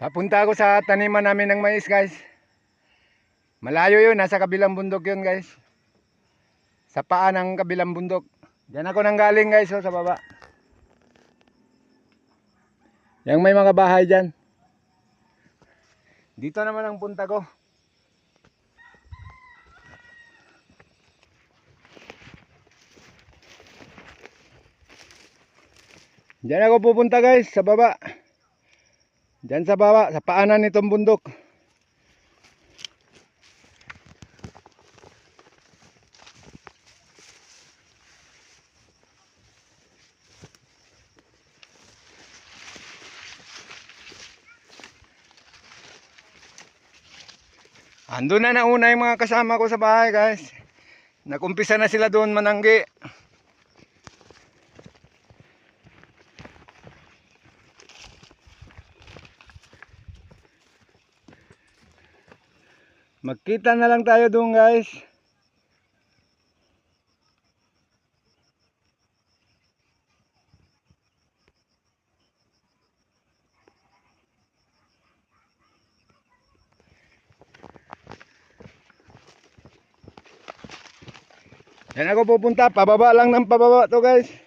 Papunta ako sa taniman namin ng mais, guys. Malayo yun, nasa kabilang bundok yun, guys. Sa paa ng kabilang bundok. Diyan ako nang galing, guys, oh, sa baba. Yang may mga bahay dyan. Dito naman ang punta ko. Diyan ako pupunta, guys, sa baba. Diyan sa baba, sa paanan nitong bundok. Ando na nauna yung mga kasama ko sa bahay, guys. Nagumpisa na sila doon mananggi. Magkita na lang tayo doon, guys. Yan ako pupunta, pababa lang ng pababa to, guys.